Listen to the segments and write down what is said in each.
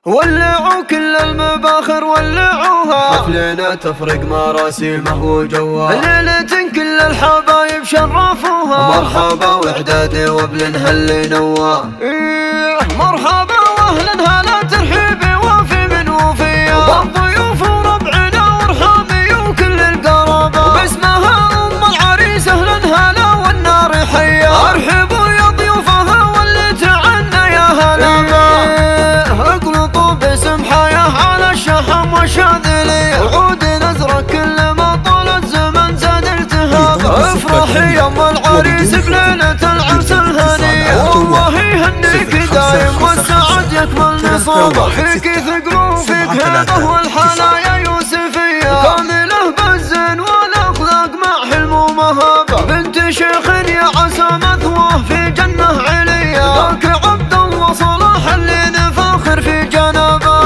ولعوا كل المباخر ولعوها، حفلنا تفرق مراسيمه وجوها، ليلة كل الحبايب شرفوها، مرحبا وإعدادي وابلنها اللي نواه، مرحبا واهلا هلا ترحيبي وفي من وفيه، بالضيوف وربعنا وارحامي وكل القرابة، وباسمها ام العريس اهلا هلا والنار حيه، ارحبوا يا ضيوفها واللي تعنا يا هلا بيه، اقلطوا باسم حياه على الشحم والشاذليه، وعود نزرك كل ما طال الزمن زاد التهاب، افرحي يا ام العريس بليله العرس الهنيه، والله يهنيك دايم والسعد يكمل نصابه، فيك ثقل فيك هبه والحنايا يوسفيه، كامله بالزين والاخلاق مع حلم ومهابه، بنت شيخ يا عسى مثواه في جنه عليا، ذاك عبد الله صلاح اللي نفاخر في جنابه،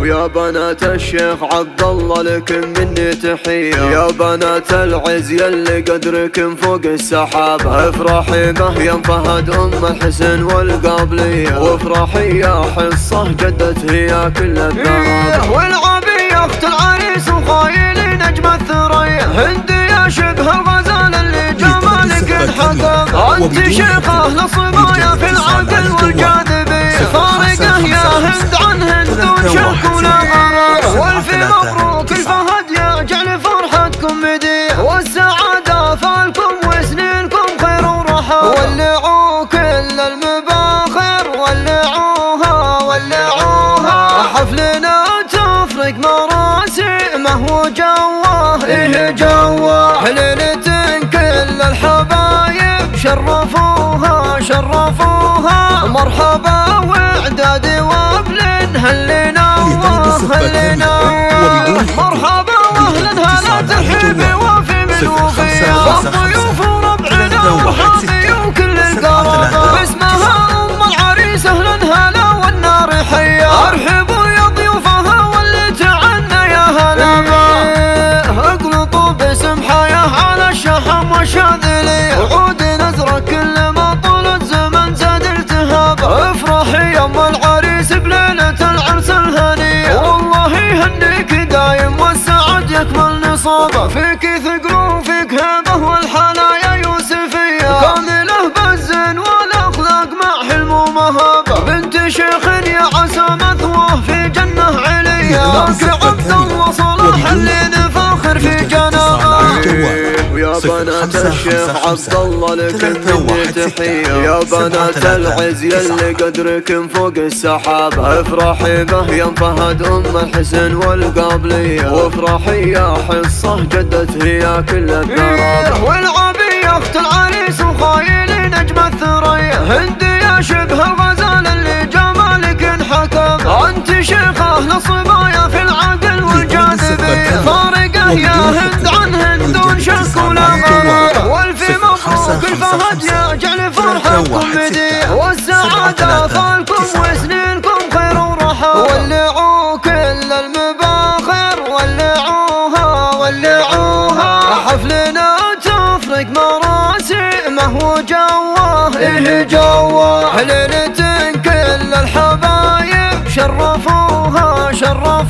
ويا بنات الشيخ عبد الله لكم مني تحيه، يا بنات العز يلي قدركم فوق السحابه، افرحي به يا فهد ام الحسن والقابليه، وافرحي يا حصه جدت هي كل الذهب، والعبي اخت العريس وخايلي نجم الثريا، هندي يا شبه الغزال اللي جمالك انحكم، انت شيخه لصبايا في العقل والجاذبيه، فارقه يا هند عن هند وشك ولا غرام، والف مبروك الفهد يا جعل فرحتكم مديه، والسعاده فالكم وسنينكم خير وراحه، ولعوا كل المباخر ولعوها ولعوها، حفلنا تفرق مراسمه وجواه جواه، ليلة كل الحبايب شرفوها شرفوها، مرحبا واعدادي وابلنها اللي نواه اللي نواه، مرحبا واهلا هلا ترحيبي وفي من وفيه، بالضيوف وربعنا ورحامي وكل القرابة، باسمها ام العريس اهلا هلا والنار حيه، ارحبوا يا ضيوفها واللي تعنا يا هلا بيه، اقلطوا باسم حياه على الشحم والشاذليه، وعود نزرك كل ما طول الزمن زاد التهاب، افرحي يا ام العريس بليله العرس الهنيه، والله يهنيك دايم والسعد يكمل نصابه، فيك ثقل وفيك هبه والحنايا يوسفيه، كامله بالزين والاخلاق مع حلم ومهابه، بنت شيخ يا عسى مثواه في جنه عليا، ذاك عبد الله صلاح اللي نفاخر في جنابه، ويا بنات الشيخ عبد الله لكم مني تحيه، يا بنات العز يلي قدركم فوق السحابه، افرحي به يا فهد ام الحسن والقابليه، وافرحي يا حصه جدت هي كل الذهب، والعبي اخت العريس وخايلي نجم الثريا، هندي يا شبه الغزال اللي جمالك انحكم، انت شيخه لصبايا في العقل والجاذبيه، فارقه يا هند عن هند وشك ولا غرام، والف مبروك الفهد يا جعل فرحتكم مديه، والسعاده فالكم وسنينكم خير وراحه، ولعوا كل المباخر ولعوها ولعوها، حفلنا تفرق مراسمه وجواه جواه، ليلة كل الحبايب شرفوها شرفوها.